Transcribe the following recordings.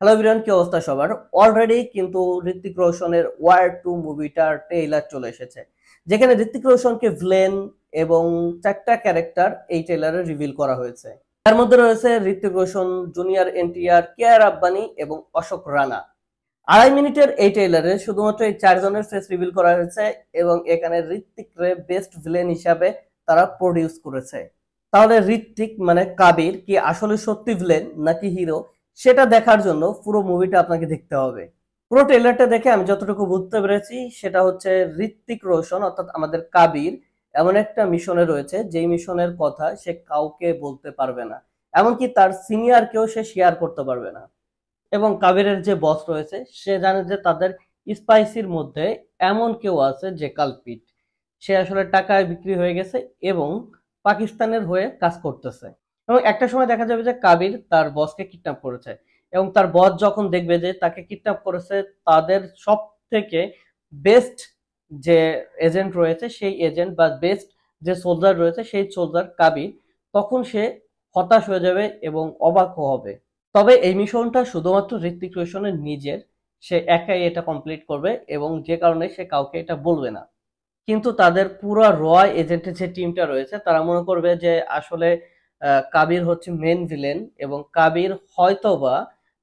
Hello everyone, কি অবস্থা সবার? অলরেডি কিন্তু ঋত্বিক রোশনের ওয়ার 2 মুভিটার ট্রেইলার চলে এসেছে, যেখানে ঋত্বিক রোশনকে ভিলেন এবং চারটা ক্যারেক্টার এই ট্রেইলারে রিভিল করা হয়েছে। তার মধ্যে রয়েছে ঋত্বিক রোশন, জুনিয়র এনটিআর, কেয়ার আব্বানি এবং অশোক রানা। 2.5 মিনিটের এই ট্রেইলারে শুধুমাত্র এই চারজনের ফেস রিভিল করা হয়েছে এবং এখানে ঋত্বিক রে বেস্ট ভিলেন হিসাবে তারা প্রডিউস করেছে। তাহলে ঋত্বিক মানে কাবির কি আসলে সত্যি ভিলেন নাকি হিরো, সেটা দেখার জন্য পুরো মুভিটা আপনাকে দেখতে হবে। পুরো ট্রেলারটা দেখে আমি যতটুকু বুঝতে পেরেছি সেটা হচ্ছে ঋত্বিক রোশন অর্থাৎ আমাদের কাবির এমন একটা মিশনে রয়েছে যেই মিশনের কথা সে কাউকে বলতে পারবে না, এমনকি তার সিনিয়রকেও সে শেয়ার করতে পারবে না। এবং কাবিরের যে বস রয়েছে সে জানে যে তাদের স্পাইসির মধ্যে এমন কেউ আছে যে কালপিট, সে আসলে টাকায় বিক্রি হয়ে গেছে এবং পাকিস্তানের হয়ে কাজ করতেছে। এবং একটা সময় দেখা যাবে যে কাবির তার বসকে কিডন্যাপ করেছে এবং তার বস যখন দেখবে যে তাকে কিডন্যাপ করেছে তাদের সব থেকে বেস্ট যে এজেন্ট রয়েছে সেই এজেন্ট বা বেস্ট যে সোলজার রয়েছে সেই সোলজার কাবির, তখন সে হতাশ হয়ে যাবে এবং অবাক হবে। তবে এই মিশনটা শুধুমাত্র ঋত্বিক রোশনের নিজের, সে একাই এটা কমপ্লিট করবে এবং যে কারণে সে কাউকে এটা বলবে না। কিন্তু তাদের পুরো এজেন্টের যে টিমটা রয়েছে তারা মনে করবে যে আসলে কাবির হচ্ছে মেন ভিলেন এবং কাবির হয়তোবা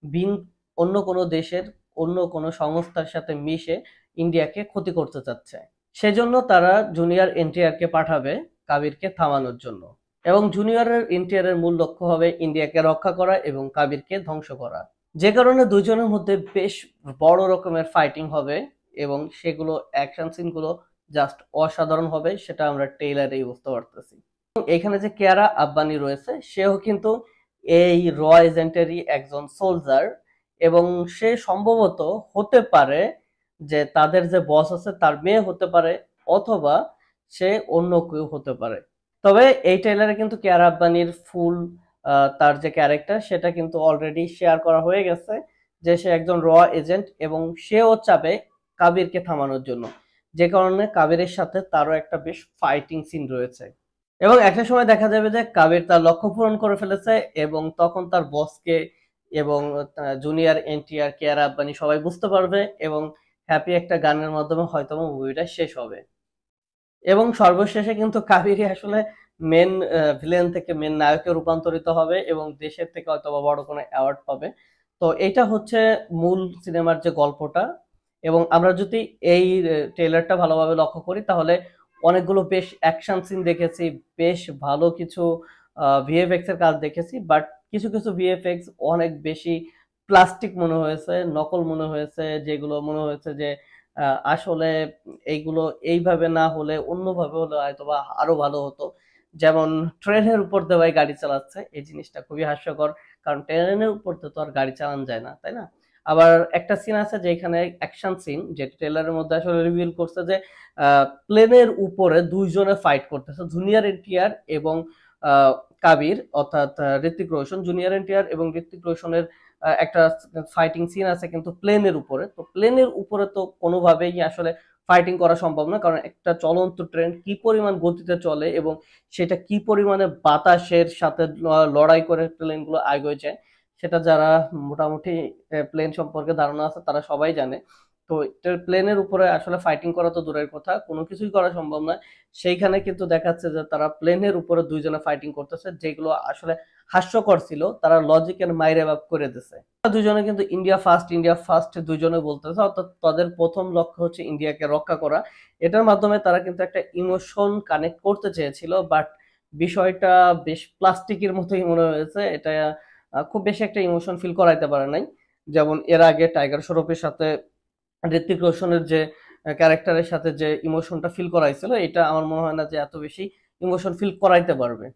বিন অন্য কোনো দেশের অন্য কোনো সংস্থার সাথে মিশে ইন্ডিয়াকে ক্ষতি করতে চাচ্ছে। সেজন্য তারা জুনিয়র এনটিআরকে পাঠাবে কাবিরকে থামানোর জন্য। এবং জুনিয়রের এনটিআরের মূল লক্ষ্য হবে ইন্ডিয়াকে রক্ষা করা এবং কাবিরকে ধ্বংস করা। যে কারণে দুজনের মধ্যে বেশ বড় রকমের ফাইটিং হবে এবং সেগুলো অ্যাকশন সিনগুলো জাস্ট অসাধারণ হবে, সেটা আমরা ট্রেইলারেই বুঝতে পারতেছি। এখানে যে কেয়ারা আব্বানি রয়েছে সেও কিন্তু এই র এজেন্টেরই একজন সোলজার এবং সে সম্ভবত হতে পারে যে তাদের যে বস আছে তার মেয়ে হতে পারে অথবা সে অন্য কেউ হতে পারে। তবে এই ট্রেলারে কিন্তু কেয়ারা আব্বানির ফুল তার যে ক্যারেক্টার সেটা কিন্তু অলরেডি শেয়ার করা হয়ে গেছে, যে সে একজন র এজেন্ট এবং সেও চাবে কাবিরকে থামানোর জন্য, যে কারণে কাবিরের সাথে তারও একটা বেশ ফাইটিং সিন রয়েছে। এবং একটা সময় দেখা যাবে যে কাবির তার লক্ষ্য পূরণ করে ফেলেছে এবং তখন তার বসকে এবং জুনিয়র এনটিআর, কেয়ারা আব্বানি সবাই বুঝতে পারবে এবং হ্যাপি একটা গানের মাধ্যমে হয়তো মুভিটা শেষ হবে। এবং সর্বশেষে কিন্তু কাবেরী আসলে মেন ভিলেন থেকে মেন নায়কে রূপান্তরিত হবে এবং দেশের থেকে হয়তো বা বড় কোনো অ্যাওয়ার্ড পাবে। তো এটা হচ্ছে মূল সিনেমার যে গল্পটা। এবং আমরা যদি এই ট্রেলারটা ভালোভাবে লক্ষ্য করি তাহলে অনেকগুলো বেশ অ্যাকশন সিন দেখেছি, বেশ ভালো কিছু ভিএফএক্স এর কাজ দেখেছি, বাট কিছু কিছু ভিএফএক্স অনেক বেশি প্লাস্টিক মনে হয়েছে, নকল মনে হয়েছে, যেগুলো মনে হয়েছে যে আসলে এইগুলো এইভাবে না হলে অন্যভাবে হলে হয়তোবা আরো ভালো হতো। যেমন ট্রেনের উপর দিয়ে ভাই গাড়ি চালাচ্ছে, এই জিনিসটা খুবই হাস্যকর, কারণ ট্রেনের উপর দিয়ে তো আর গাড়ি চালানো যায় না, তাই না? আবার একটা সিন আছে যেখানে অ্যাকশন সিন, যে ট্রেলারের মধ্যে আসলে রিভিল করছে যে প্লেনের উপরে দুইজনে ফাইট করতেছে, জুনিয়র এনটিআর এবং কাবির অর্থাৎ ঋত্বিক রোশন। জুনিয়র এনটিআর এবং ঋত্বিক রোশনের একটা ফাইটিং সিন আছে কিন্তু প্লেনের উপরে। তো প্লেনের উপরে তো কোনোভাবেই আসলে ফাইটিং করা সম্ভব না, কারণ একটা চলন্ত ট্রেন কি পরিমাণ গতিতে চলে এবং সেটা কি পরিমাণে বাতাসের সাথে লড়াই করে প্লেনগুলো আগে যায়, সেটা যারা মোটামুটি প্লেন সম্পর্কে ধারণা আছে তারা সবাই জানে। তো প্লেনের উপরে আসলে ফাইটিং করা তো দূরের কথা, কোনো কিছুই করা সম্ভব নয়। সেইখানে কিন্তু দেখাচ্ছে যে তারা প্লেনের উপরে দুইজনে ফাইটিং করতেছে, যেগুলো আসলে হাস্যকর ছিল, তারা লজিকের মাইরে বাপ করে দিছে। দুজনে কিন্তু ইন্ডিয়া ফার্স্ট, ইন্ডিয়া ফার্স্ট দুজনে বলতেছে, অর্থাৎ তাদের প্রথম লক্ষ্য হচ্ছে ইন্ডিয়াকে রক্ষা করা। এটার মাধ্যমে তারা কিন্তু একটা ইমোশন কানেক্ট করতে চেয়েছিল, বাট বিষয়টা বেশ প্লাস্টিকের মতোই মনে হয়েছে। এটা খুব বেশি একটা ইমোশন ফিল করাইতে পারে নাই। যেমন এর আগে টাইগার শ্রফের সাথে ঋত্বিক রোশনের যে ক্যারেক্টারের সাথে যে ইমোশনটা ফিল করাইছিল, এটা আমার মনে হয় না যে এত বেশি ইমোশন ফিল করাইতে পারবে।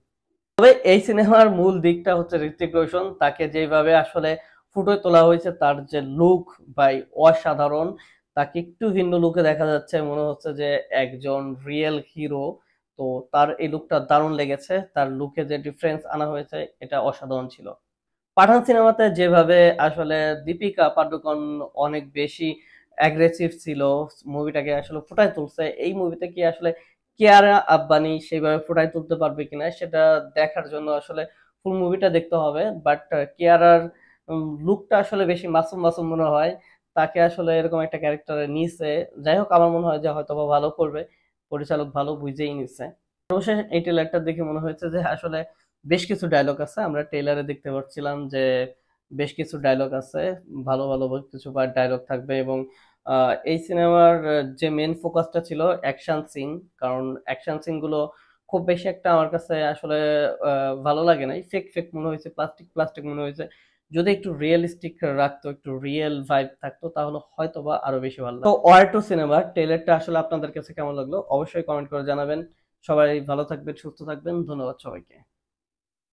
তবে এই সিনেমার মূল দিকটা হচ্ছে ঋত্বিক রোশন, তাকে যেভাবে আসলে ফুটে তোলা হয়েছে, তার যে লুক ভাই অসাধারণ। তাকে একটু ভিন্ন লুকে দেখা যাচ্ছে, মনে হচ্ছে যে একজন রিয়েল হিরো। তো তার এই লুকটা দারুণ লেগেছে, তার লুকে যে ডিফারেন্স আনা হয়েছে এটা অসাধারণ ছিল। পাঠান সিনেমাতে যেভাবে আসলে দীপিকা পাডুকোন অনেক বেশি অ্যাগ্রেসিভ ছিল, মুভিটাকে আসলে ফুটায় তুলছে, এই মুভিতে কি আসলে কিয়ারা আব্বানি সেইভাবে ফুটায় তুলতে পারবে কিনা সেটা দেখার জন্য আসলে ফুল মুভিটা দেখতে হবে। বাট কিয়ারার লুকটা আসলে বেশি মাসুম মাসুম মনে হয়, তাকে আসলে এরকম একটা ক্যারেক্টারে নিছে। যাই হোক, আমার মনে হয় যে হয়তো বা ভালো করবে, পরিচালক ভালো বুঝেই নিছে। সর্বশেষ এই ট্রেলারটা দেখে মনে হয়েছে যে আসলে বেশ কিছু ডায়লগ আছে, আমরা ট্রেলারে দেখতে পাচ্ছিলাম যে বেশ কিছু ডায়লগ আছে, ভালো ভালো কিছু ডায়লগ থাকবে। এবং এই সিনেমার যে মেন ফোকাসটা ছিল অ্যাকশন সিন, কারণ অ্যাকশন সিন গুলো খুব বেশি একটা আমার কাছে আসলে ভালো লাগে নাই, ফেক ফেক মনে হয়েছে, প্লাস্টিক প্লাস্টিক মনে হয়েছে। যদি একটু রিয়েলিস্টিক রাখতো, একটু রিয়েল ভাইব থাকতো, তাহলে হয়তো বা আরো বেশি ভালো লাগতো। তো ওয়ার টু সিনেমার ট্রেলারটা আসলে আপনাদের কাছে কেমন লাগলো অবশ্যই কমেন্ট করে জানাবেন। সবাই ভালো থাকবেন, সুস্থ থাকবেন, ধন্যবাদ সবাইকে।